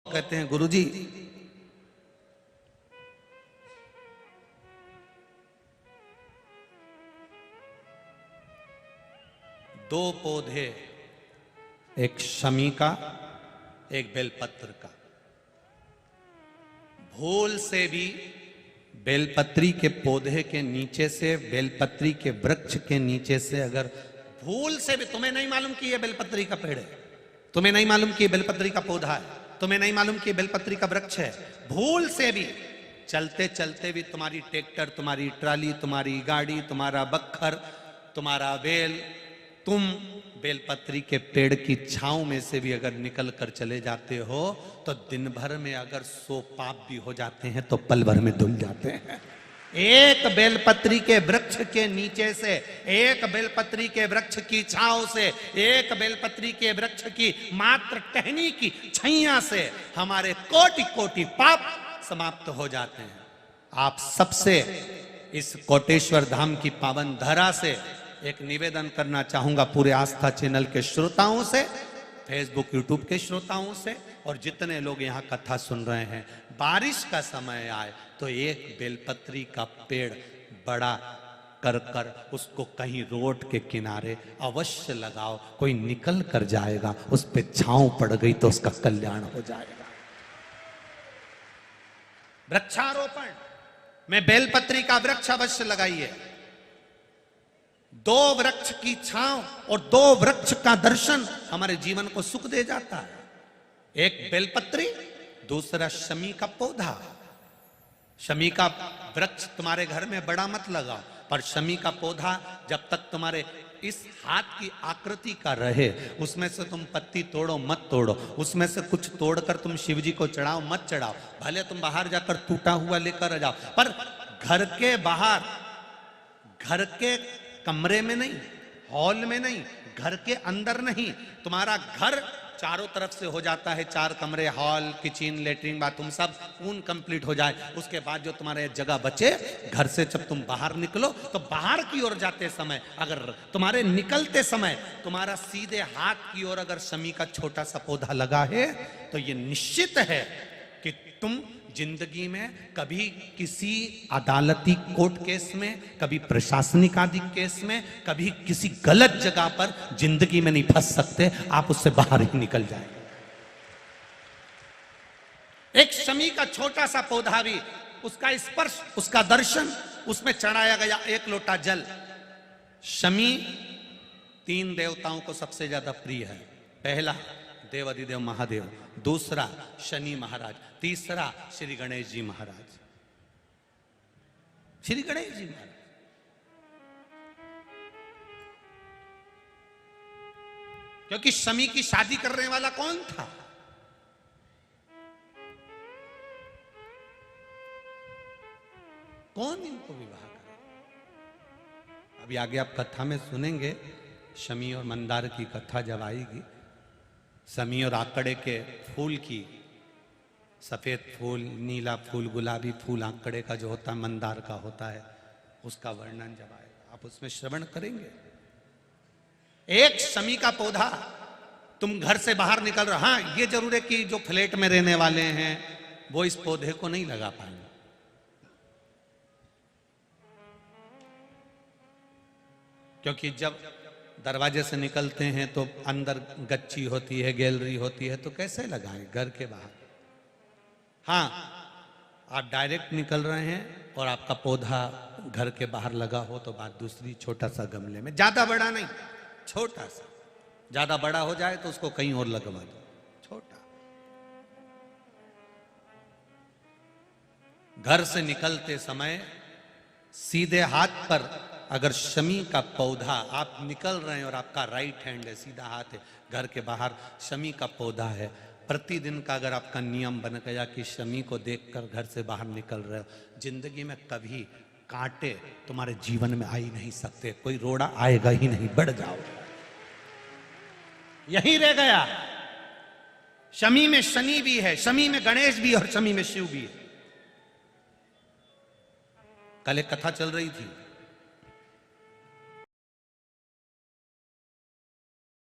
कहते हैं गुरुजी दो पौधे, एक शमी का एक बेलपत्र का, भूल से भी बेलपत्री के पौधे के नीचे से, बेलपत्री के वृक्ष के नीचे से अगर भूल से भी, तुम्हें नहीं मालूम कि यह बेलपत्री का पेड़ है, तुम्हें नहीं मालूम कि यह बेलपत्री का पौधा है, तुम्हें नहीं मालूम कि यह बेलपत्री का वृक्ष है, भूल से भी चलते चलते भी तुम्हारी ट्रैक्टर, तुम्हारी ट्राली, तुम्हारी गाड़ी, तुम्हारा बक्खर, तुम्हारा बेल, तुम बेलपत्री के पेड़ की छांव में से भी अगर निकल कर चले जाते हो तो दिन भर में अगर 100 पाप भी हो जाते हैं तो पल भर में धुल जाते हैं। एक बेलपत्री के वृक्ष के नीचे से, एक बेलपत्री के वृक्ष की छांव से, एक बेलपत्री के वृक्ष की मात्र टहनी की छैया से हमारे कोटि कोटि पाप समाप्त हो जाते हैं। आप सबसे इस कोटेश्वर धाम की पावन धरा से एक निवेदन करना चाहूंगा, पूरे आस्था चैनल के श्रोताओं से, फेसबुक यूट्यूब के श्रोताओं से, और जितने लोग यहाँ कथा सुन रहे हैं, बारिश का समय आए तो एक बेलपत्री का पेड़ बड़ा कर कर उसको कहीं रोड के किनारे अवश्य लगाओ। कोई निकल कर जाएगा, उस पे छांव पड़ गई तो उसका कल्याण हो जाएगा। वृक्षारोपण में बेलपत्री का वृक्ष अवश्य लगाइए। 2 वृक्ष की छांव और 2 वृक्ष का दर्शन हमारे जीवन को सुख दे जाता है। एक बेलपत्री, दूसरा शमी का पौधा। शमी का वृक्ष तुम्हारे घर में बड़ा मत लगाओ, पर शमी का पौधा जब तक तुम्हारे इस हाथ की आकृति का रहे, उसमें से तुम पत्ती तोड़ो मत तोड़ो, उसमें से कुछ तोड़कर तुम शिव जी को चढ़ाओ मत चढ़ाओ, भले तुम बाहर जाकर टूटा हुआ लेकर आ जाओ, पर घर के बाहर, घर के कमरे में नहीं, हॉल में नहीं, घर के अंदर नहीं। तुम्हारा घर चारों तरफ से हो जाता है, 4 कमरे, हॉल, किचन, लेटरिन, बाथरूम सब पूर्ण कंप्लीट हो जाए, उसके बाद जो तुम्हारे जगह बचे, घर से जब तुम बाहर निकलो तो बाहर की ओर जाते समय, अगर तुम्हारे निकलते समय तुम्हारा सीधे हाथ की ओर अगर शमी का छोटा सा पौधा लगा है तो ये निश्चित है कि तुम जिंदगी में कभी किसी अदालती कोर्ट केस में, कभी प्रशासनिक आदि केस में, कभी किसी गलत जगह पर जिंदगी में नहीं फंस सकते, आप उससे बाहर ही निकल जाएंगे। एक शमी का छोटा सा पौधा भी, उसका स्पर्श, उसका दर्शन, उसमें चढ़ाया गया 1 लोटा जल। शमी 3 देवताओं को सबसे ज्यादा प्रिय है। पहला देवाधिदेव महादेव, दूसरा शनि महाराज, तीसरा श्री गणेश जी महाराज। श्री गणेश जी महाराज क्योंकि शमी की शादी करने वाला कौन था? कौन इनको विवाह करे? अभी आगे आप कथा में सुनेंगे, शमी और मंदार की कथा जब आएगी, शमी और आकड़े के फूल की, सफेद फूल, नीला फूल, गुलाबी फूल आकड़े का जो होता है, मंदार का होता है, उसका वर्णन जब आएगा आप उसमें श्रवण करेंगे। एक शमी का पौधा, तुम घर से बाहर निकल रहे, हाँ ये जरूर है कि जो फ्लैट में रहने वाले हैं वो इस पौधे को नहीं लगा पाएंगे, क्योंकि जब दरवाजे से निकलते हैं तो अंदर गच्ची होती है, गैलरी होती है, तो कैसे लगाएं घर के बाहर। हाँ, आप डायरेक्ट निकल रहे हैं और आपका पौधा घर के बाहर लगा हो तो बात दूसरी, छोटा सा गमले में, ज्यादा बड़ा नहीं, छोटा सा। ज्यादा बड़ा हो जाए तो उसको कहीं और लगवा दो, छोटा। घर से निकलते समय सीधे हाथ पर अगर शमी का पौधा, आप निकल रहे हैं और आपका राइट हैंड है, सीधा हाथ है, घर के बाहर शमी का पौधा है, प्रतिदिन का अगर आपका नियम बन गया कि शमी को देखकर घर से बाहर निकल रहे हो, जिंदगी में कभी कांटे तुम्हारे जीवन में आ ही नहीं सकते, कोई रोड़ा आएगा ही नहीं, बढ़ जाओ। यही रह गया। शमी में शनि भी है, शमी में गणेश भी और शमी में शिव भी है। कल एक कथा चल रही थी,